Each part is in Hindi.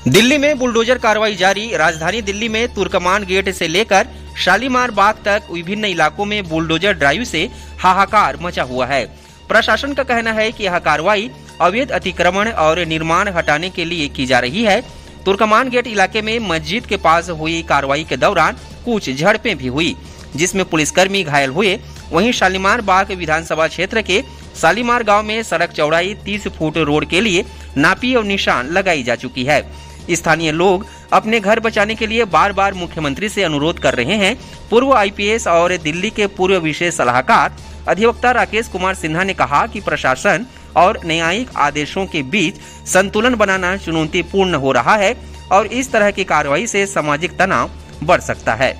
दिल्ली में बुलडोजर कार्रवाई जारी। राजधानी दिल्ली में तुर्कमान गेट से लेकर शालीमार बाग तक विभिन्न इलाकों में बुलडोजर ड्राइव से हाहाकार मचा हुआ है। प्रशासन का कहना है कि यह कार्रवाई अवैध अतिक्रमण और निर्माण हटाने के लिए की जा रही है। तुर्कमान गेट इलाके में मस्जिद के पास हुई कार्रवाई के दौरान कुछ झड़पें भी हुई, जिसमें पुलिसकर्मी घायल हुए। वहीं शालीमार बाग विधानसभा क्षेत्र के शालीमार गांव में सड़क चौड़ाई 30 फुट रोड के लिए नापी और निशान लगाई जा चुकी है। स्थानीय लोग अपने घर बचाने के लिए बार बार मुख्यमंत्री से अनुरोध कर रहे हैं। पूर्व आईपीएस और दिल्ली के पूर्व विशेष सलाहकार अधिवक्ता राकेश कुमार सिन्हा ने कहा कि प्रशासन और न्यायिक आदेशों के बीच संतुलन बनाना चुनौतीपूर्ण हो रहा है और इस तरह की कार्रवाई से सामाजिक तनाव बढ़ सकता है।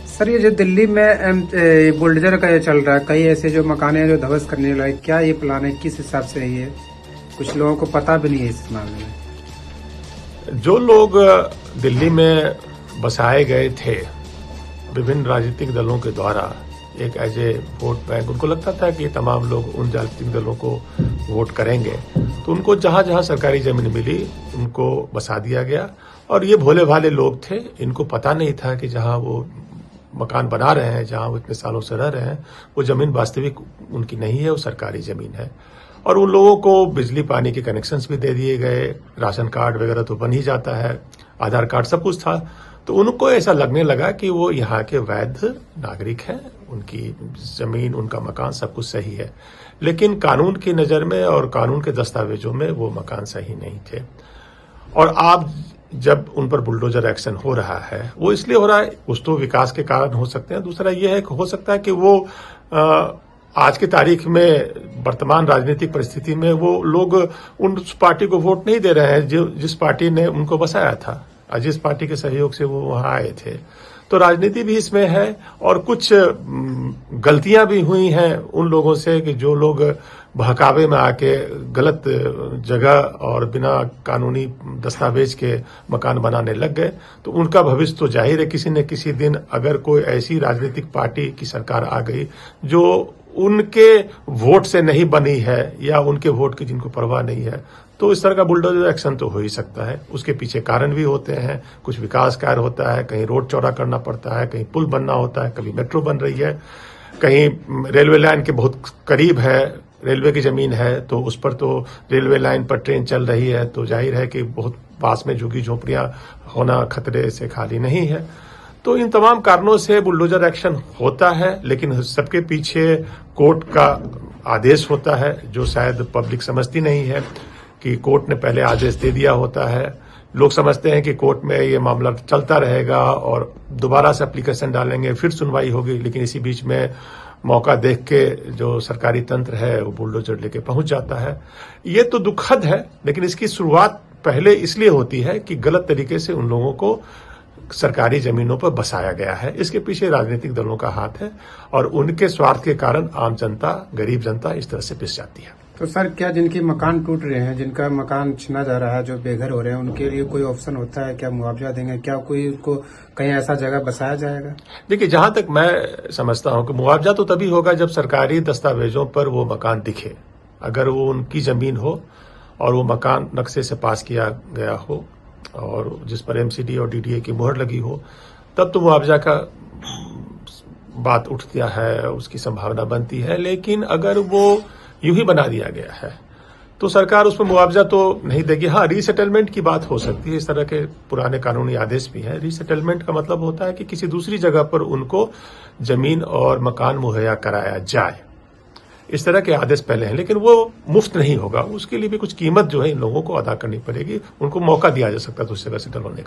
सर, ये जो दिल्ली में बुलडोजर का ये चल रहा है, कई ऐसे जो मकान है जो ध्वस्त करने लगे, क्या ये प्लान है, किस हिसाब से है? कुछ लोगों को पता भी नहीं है इस मामले में। जो लोग दिल्ली में बसाए गए थे विभिन्न राजनीतिक दलों के द्वारा एक एज ए वोट बैंक, उनको लगता था कि तमाम लोग उन राजनीतिक दलों को वोट करेंगे, तो उनको जहां जहां सरकारी जमीन मिली उनको बसा दिया गया। और ये भोले भाले लोग थे, इनको पता नहीं था कि जहां वो मकान बना रहे हैं, जहां वो इतने सालों से रह रहे हैं, वो जमीन वास्तविक उनकी नहीं है, वो सरकारी जमीन है। और उन लोगों को बिजली पानी के कनेक्शंस भी दे दिए गए, राशन कार्ड वगैरह तो बन ही जाता है, आधार कार्ड सब कुछ था। तो उनको ऐसा लगने लगा कि वो यहाँ के वैध नागरिक हैं, उनकी जमीन, उनका मकान सब कुछ सही है। लेकिन कानून की नजर में और कानून के दस्तावेजों में वो मकान सही नहीं थे। और आप जब उन पर बुलडोजर एक्शन हो रहा है, वो इसलिए हो रहा है, कुछ तो विकास के कारण हो सकते हैं, दूसरा ये है कि हो सकता है कि वो आज की तारीख में वर्तमान राजनीतिक परिस्थिति में वो लोग उस पार्टी को वोट नहीं दे रहे हैं जो जिस पार्टी ने उनको बसाया था और जिस पार्टी के सहयोग से वो वहां आए थे। तो राजनीति भी इसमें है और कुछ गलतियां भी हुई हैं उन लोगों से कि जो लोग बहकावे में आके गलत जगह और बिना कानूनी दस्तावेज के मकान बनाने लग गए। तो उनका भविष्य तो जाहिर है, किसी न किसी दिन अगर कोई ऐसी राजनीतिक पार्टी की सरकार आ गई जो उनके वोट से नहीं बनी है या उनके वोट की जिनको परवाह नहीं है, तो इस तरह का बुलडोजर एक्शन तो हो ही सकता है। उसके पीछे कारण भी होते हैं, कुछ विकास कार्य होता है, कहीं रोड चौड़ा करना पड़ता है, कहीं पुल बनना होता है, कभी मेट्रो बन रही है, कहीं रेलवे लाइन के बहुत करीब है, रेलवे की जमीन है, तो उस पर तो रेलवे लाइन पर ट्रेन चल रही है, तो जाहिर है कि बहुत पास में झुग्गी झोपड़ियां होना खतरे से खाली नहीं है। तो इन तमाम कारणों से बुलडोजर एक्शन होता है, लेकिन सबके पीछे कोर्ट का आदेश होता है, जो शायद पब्लिक समझती नहीं है कि कोर्ट ने पहले आदेश दे दिया होता है। लोग समझते हैं कि कोर्ट में ये मामला चलता रहेगा और दोबारा से एप्लीकेशन डालेंगे, फिर सुनवाई होगी, लेकिन इसी बीच में मौका देख के जो सरकारी तंत्र है वो बुलडोजर लेके पहुंच जाता है। ये तो दुखद है, लेकिन इसकी शुरुआत पहले इसलिए होती है कि गलत तरीके से उन लोगों को सरकारी जमीनों पर बसाया गया है। इसके पीछे राजनीतिक दलों का हाथ है और उनके स्वार्थ के कारण आम जनता, गरीब जनता इस तरह से पिस जाती है। तो सर, क्या जिनके मकान टूट रहे हैं, जिनका मकान छीना जा रहा है, जो बेघर हो रहे हैं, उनके लिए कोई ऑप्शन होता है? क्या मुआवजा देंगे? क्या कोई उनको कहीं ऐसा जगह बसाया जाएगा? देखिए, जहां तक मैं समझता हूं कि मुआवजा तो तभी होगा जब सरकारी दस्तावेजों पर वो मकान दिखे। अगर वो उनकी जमीन हो और वो मकान नक्शे से पास किया गया हो और जिस पर एमसीडी और डीडीए की मुहर लगी हो, तब तो मुआवजा का बात उठती है, उसकी संभावना बनती है। लेकिन अगर वो यूं ही बना दिया गया है तो सरकार उस पर मुआवजा तो नहीं देगी। हाँ, रीसेटलमेंट की बात हो सकती है, इस तरह के पुराने कानूनी आदेश भी हैं। रीसेटलमेंट का मतलब होता है कि किसी दूसरी जगह पर उनको जमीन और मकान मुहैया कराया जाए। इस तरह के आदेश पहले हैं, लेकिन वो मुफ्त नहीं होगा, उसके लिए भी कुछ कीमत जो है इन लोगों को अदा करनी पड़ेगी। उनको मौका दिया जा सकता है दूसरी जगह सेटल होने का।